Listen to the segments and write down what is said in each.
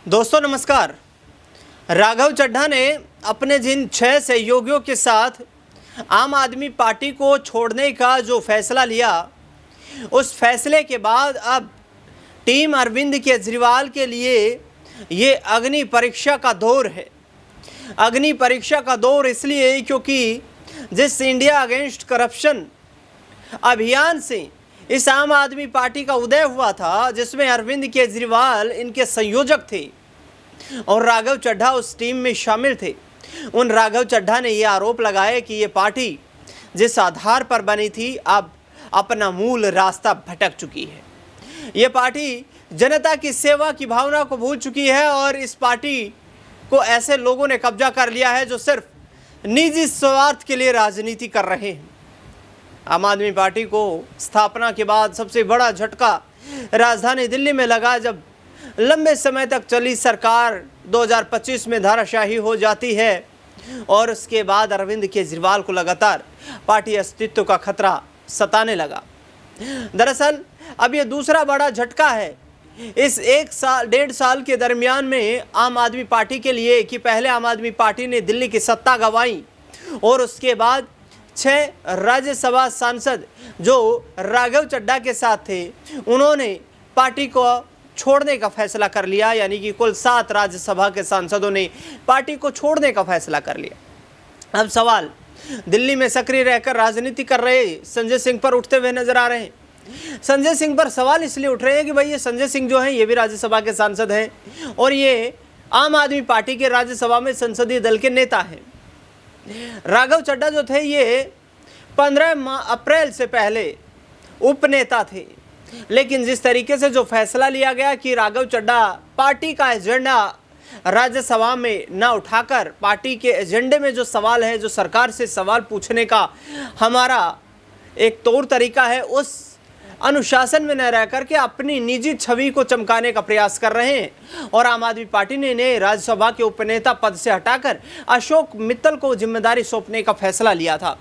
दोस्तों नमस्कार। राघव चड्ढा ने अपने जिन 6 सहयोगियों के साथ आम आदमी पार्टी को छोड़ने का जो फैसला लिया, उस फैसले के बाद अब टीम अरविंद केजरीवाल के लिए ये अग्नि परीक्षा का दौर है। अग्नि परीक्षा का दौर इसलिए क्योंकि जिस इंडिया अगेंस्ट करप्शन अभियान से इस आम आदमी पार्टी का उदय हुआ था, जिसमें अरविंद केजरीवाल इनके संयोजक थे और राघव चड्ढा उस टीम में शामिल थे। उन राघव चड्ढा ने यह आरोप लगाया कि ये पार्टी जिस आधार पर बनी थी, अब अपना मूल रास्ता भटक चुकी है। ये पार्टी जनता की सेवा की भावना को भूल चुकी है और इस पार्टी को ऐसे लोगों ने कब्जा कर लिया है जो सिर्फ निजी स्वार्थ के लिए राजनीति कर रहे हैं। आम आदमी पार्टी को स्थापना के बाद सबसे बड़ा झटका राजधानी दिल्ली में लगा, जब लंबे समय तक चली सरकार 2025 में धाराशाही हो जाती है और उसके बाद अरविंद केजरीवाल को लगातार पार्टी अस्तित्व का खतरा सताने लगा। दरअसल अब यह दूसरा बड़ा झटका है इस 1-1.5 साल के दरमियान में आम आदमी पार्टी के लिए कि पहले आम आदमी पार्टी ने दिल्ली की सत्ता गंवाई और उसके बाद 6 राज्यसभा सांसद जो राघव चड्ढा के साथ थे, उन्होंने पार्टी को छोड़ने का फैसला कर लिया। यानी कि कुल 7 राज्यसभा के सांसदों ने पार्टी को छोड़ने का फैसला कर लिया। अब सवाल दिल्ली में सक्रिय रहकर राजनीति कर रहे संजय सिंह पर उठते हुए नजर आ रहे हैं। संजय सिंह पर सवाल इसलिए उठ रहे हैं कि भाई ये संजय सिंह जो हैं, ये भी राज्यसभा के सांसद हैं और ये आम आदमी पार्टी के राज्यसभा में संसदीय दल के नेता हैं। राघव चड्ढा जो थे, ये 15 अप्रैल से पहले उपनेता थे, लेकिन जिस तरीके से जो फैसला लिया गया कि राघव चड्ढा पार्टी का एजेंडा राज्यसभा में न उठाकर पार्टी के एजेंडे में जो सवाल है, जो सरकार से सवाल पूछने का हमारा एक तौर तरीका है, उस अनुशासन में न रह करके अपनी निजी छवि को चमकाने का प्रयास कर रहे हैं और आम आदमी पार्टी ने इन्हें राज्यसभा के उपनेता पद से हटाकर अशोक मित्तल को जिम्मेदारी सौंपने का फैसला लिया था।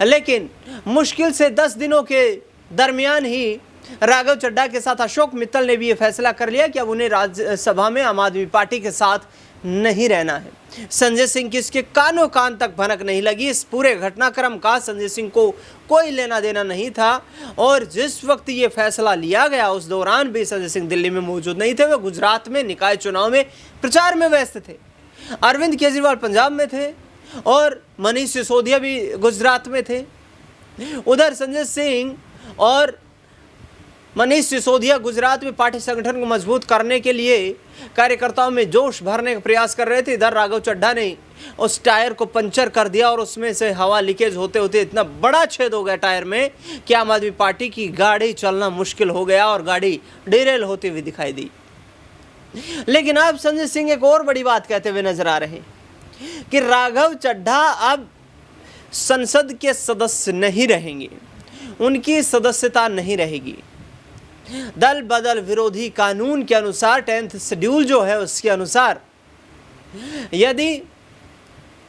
लेकिन मुश्किल से 10 दिनों के दरमियान ही राघव चड्ढा के साथ अशोक मित्तल ने भी ये फैसला कर लिया कि अब उन्हें राज्यसभा में आम आदमी पार्टी के साथ नहीं रहना है। संजय सिंह की इसके कानों कान तक भनक नहीं लगी। इस पूरे घटनाक्रम का संजय सिंह को कोई लेना देना नहीं था और जिस वक्त ये फैसला लिया गया उस दौरान भी संजय सिंह दिल्ली में मौजूद नहीं थे। वे गुजरात में निकाय चुनाव में प्रचार में व्यस्त थे। अरविंद केजरीवाल पंजाब में थे और मनीष सिसोदिया भी गुजरात में थे। उधर संजय सिंह और मनीष सिसोदिया गुजरात में पार्टी संगठन को मजबूत करने के लिए कार्यकर्ताओं में जोश भरने का प्रयास कर रहे थे। इधर राघव चड्ढा ने उस टायर को पंचर कर दिया और उसमें से हवा लीकेज होते होते इतना बड़ा छेद हो गया टायर में कि आम आदमी पार्टी की गाड़ी चलना मुश्किल हो गया और गाड़ी डिरेल होती हुई दिखाई दी। लेकिन अब संजय सिंह एक और बड़ी बात कहते हुए नजर आ रहे हैं कि राघव चड्ढा अब संसद के सदस्य नहीं रहेंगे, उनकी सदस्यता नहीं रहेगी। दल बदल विरोधी कानून के अनुसार 10th शेड्यूल जो है उसके अनुसार यदि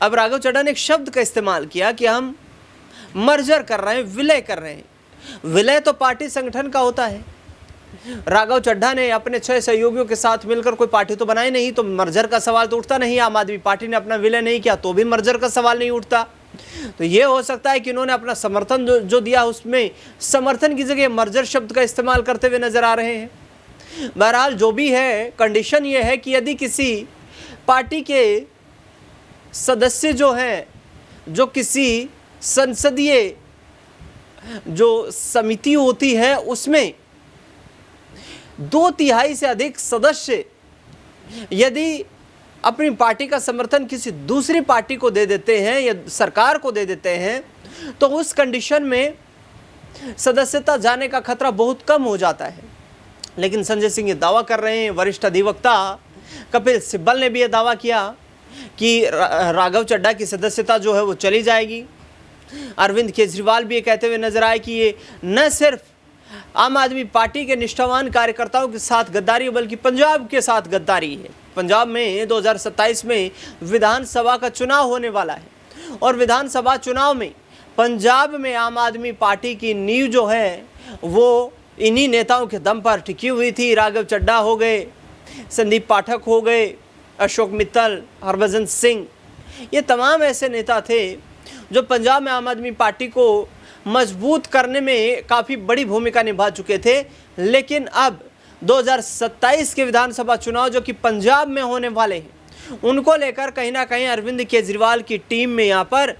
अब राघव चड्ढा ने एक शब्द का इस्तेमाल किया कि हम मर्जर कर रहे हैं, विलय कर रहे हैं। विलय तो पार्टी संगठन का होता है। राघव चड्ढा ने अपने 6 सहयोगियों के साथ मिलकर कोई पार्टी तो बनाई नहीं, तो मर्जर का सवाल तो उठता नहीं। आम आदमी पार्टी ने अपना विलय नहीं किया तो भी मर्जर का सवाल नहीं उठता। तो ये हो सकता है कि इन्होंने अपना समर्थन जो दिया उसमें समर्थन की जगह मर्जर शब्द का इस्तेमाल करते हुए नजर आ रहे हैं। बहरहाल जो भी है, कंडीशन ये है कि यदि किसी पार्टी के सदस्य जो हैं, जो किसी संसदीय जो समिति होती है उसमें 2/3 से अधिक सदस्य यदि अपनी पार्टी का समर्थन किसी दूसरी पार्टी को दे देते हैं या सरकार को दे देते हैं, तो उस कंडीशन में सदस्यता जाने का खतरा बहुत कम हो जाता है। लेकिन संजय सिंह ये दावा कर रहे हैं, वरिष्ठ अधिवक्ता कपिल सिब्बल ने भी ये दावा किया कि राघव चड्ढा की सदस्यता जो है वो चली जाएगी। अरविंद केजरीवाल भी ये कहते हुए नजर आए कि ये न सिर्फ आम आदमी पार्टी के निष्ठावान कार्यकर्ताओं के साथ गद्दारी बल्कि पंजाब के साथ गद्दारी है। पंजाब में 2027 में विधानसभा का चुनाव होने वाला है और विधानसभा चुनाव में पंजाब में आम आदमी पार्टी की नींव जो है वो इन्हीं नेताओं के दम पर टिकी हुई थी। राघव चड्ढा हो गए, संदीप पाठक हो गए, अशोक मित्तल, हरभजन सिंह, ये तमाम ऐसे नेता थे जो पंजाब में आम आदमी पार्टी को मजबूत करने में काफ़ी बड़ी भूमिका निभा चुके थे। लेकिन अब 2027 के विधानसभा चुनाव जो कि पंजाब में होने वाले हैं, उनको लेकर कहीं ना कहीं अरविंद केजरीवाल की टीम में यहाँ पर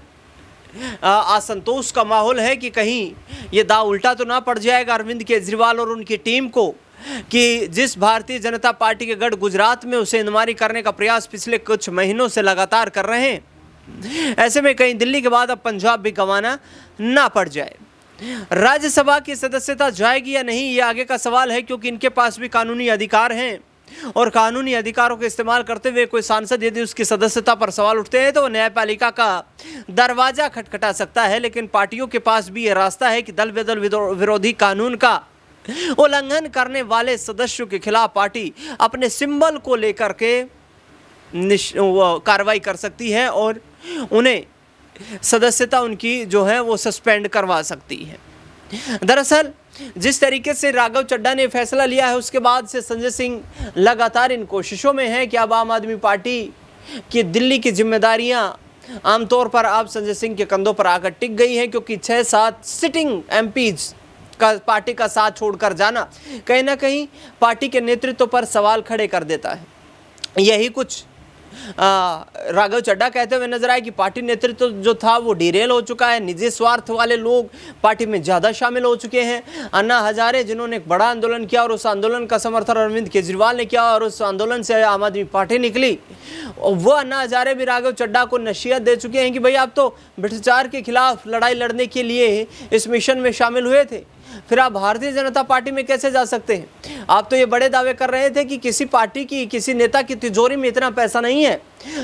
असंतोष का माहौल है कि कहीं ये दाव उल्टा तो ना पड़ जाएगा अरविंद केजरीवाल और उनकी टीम को, कि जिस भारतीय जनता पार्टी के गढ़ गुजरात में उसे इनमारी करने का प्रयास पिछले कुछ महीनों से लगातार कर रहे हैं। ऐसे में कहीं दिल्ली के बाद अब पंजाब भी गंवाना ना पड़ जाए। राज्यसभा की सदस्यता जाएगी या नहीं, ये आगे का सवाल है, क्योंकि इनके पास भी कानूनी अधिकार हैं और कानूनी अधिकारों का इस्तेमाल करते हुए कोई सांसद यदि उसकी सदस्यता पर सवाल उठते हैं तो न्यायपालिका का दरवाजा खटखटा सकता है। लेकिन पार्टियों के पास भी ये रास्ता है कि दल बदल विरोधी कानून का उल्लंघन करने वाले सदस्यों के खिलाफ पार्टी अपने सिंबल को लेकर के कार्रवाई कर सकती है और उन्हें सदस्यता उनकी जो है वो सस्पेंड करवा सकती है। दरअसल जिस तरीके से राघव चड्ढा ने फैसला लिया है, उसके बाद से संजय सिंह लगातार इन कोशिशों में है कि अब आम आदमी पार्टी की दिल्ली की जिम्मेदारियां आमतौर पर अब संजय सिंह के कंधों पर आकर टिक गई हैं, क्योंकि 6-7 सिटिंग एमपीज का पार्टी का साथ छोड़कर जाना कहीं ना कहीं पार्टी के नेतृत्व पर सवाल खड़े कर देता है। यही कुछ राघव चड्ढा कहते हुए नजर आए कि पार्टी नेतृत्व जो था वो डिरेल हो चुका है, निजी स्वार्थ वाले लोग पार्टी में ज़्यादा शामिल हो चुके हैं। अन्ना हजारे जिन्होंने एक बड़ा आंदोलन किया और उस आंदोलन का समर्थन अरविंद केजरीवाल ने किया और उस आंदोलन से आम आदमी पार्टी निकली, वो अन्ना हजारे भी राघव चड्ढा को नसीहत दे चुके हैं कि भाई आप तो भ्रष्टाचार के खिलाफ लड़ाई लड़ने के लिए इस मिशन में शामिल हुए थे, फिर आप भारतीय जनता पार्टी में कैसे जा सकते हैं? आप तो ये बड़े दावे कर रहे थे कि किसी पार्टी की, किसी नेता की तिजोरी में इतना पैसा नहीं है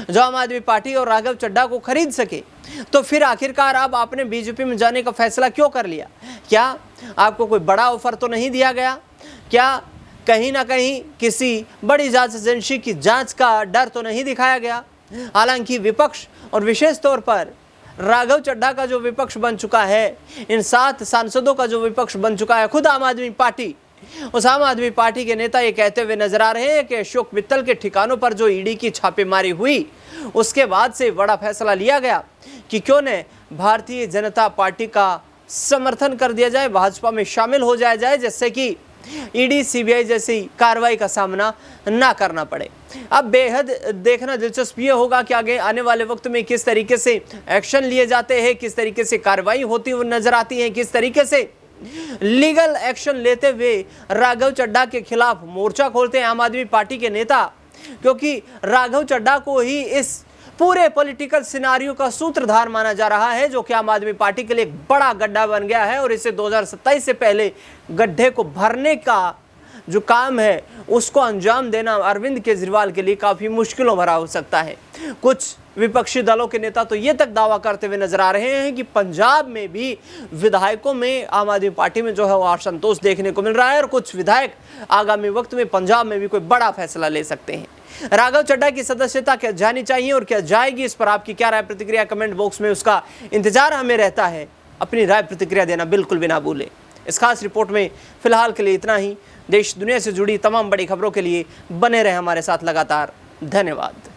जो आम आदमी पार्टी और राघव चड्ढा को खरीद सके, तो फिर आखिरकार अब आपने बीजेपी में जाने का फैसला क्यों कर लिया? क्या आपको कोई बड़ा ऑफर तो नहीं दिया गया? क्या कहीं ना कहीं किसी बड़ी जांच एजेंसी की जांच का डर तो नहीं दिखाया गया? हालांकि विपक्ष और विशेष तौर पर राघव चड्ढा का जो विपक्ष बन चुका है, इन 7 सांसदों का जो विपक्ष बन चुका है, खुद आम आदमी पार्टी, उस आम आदमी पार्टी के नेता ये कहते हुए नजर आ रहे हैं कि अशोक मित्तल के ठिकानों पर जो ईडी की छापेमारी हुई, उसके बाद से बड़ा फैसला लिया गया कि क्यों न भारतीय जनता पार्टी का समर्थन कर दिया जाए, भाजपा में शामिल हो जाया जाए, जिससे कि ईडी सीबीआई जैसी कार्रवाई का सामना ना करना पड़े। अब बेहद देखना दिलचस्प ये होगा कि आगे आने वाले वक्त में किस तरीके से एक्शन लिए जाते हैं, किस तरीके से कार्रवाई होती हुई नजर आती है, किस तरीके से लीगल एक्शन लेते हुए राघव चड्ढा के खिलाफ मोर्चा खोलते हैं आम आदमी पार्टी के नेता, क्योंकि राघव चड्ढा को ही इस पूरे पॉलिटिकल सिनारियो का सूत्रधार माना जा रहा है, जो कि आम आदमी पार्टी के लिए एक बड़ा गड्ढा बन गया है और इसे 2027 से पहले गड्ढे को भरने का जो काम है उसको अंजाम देना अरविंद केजरीवाल के लिए काफ़ी मुश्किलों भरा हो सकता है। कुछ विपक्षी दलों के नेता तो ये तक दावा करते हुए नजर आ रहे हैं कि पंजाब में भी विधायकों में आम आदमी पार्टी में जो है वो असंतोष देखने को मिल रहा है और कुछ विधायक आगामी वक्त में पंजाब में भी कोई बड़ा फैसला ले सकते हैं। राघव चड्ढा की सदस्यता क्या जानी चाहिए और क्या जाएगी, इस पर आपकी क्या राय प्रतिक्रिया, कमेंट बॉक्स में उसका इंतजार हमें रहता है। अपनी राय प्रतिक्रिया देना बिल्कुल भी ना भूलें। इस खास रिपोर्ट में फिलहाल के लिए इतना ही। देश दुनिया से जुड़ी तमाम बड़ी खबरों के लिए बने रहे हमारे साथ लगातार। धन्यवाद।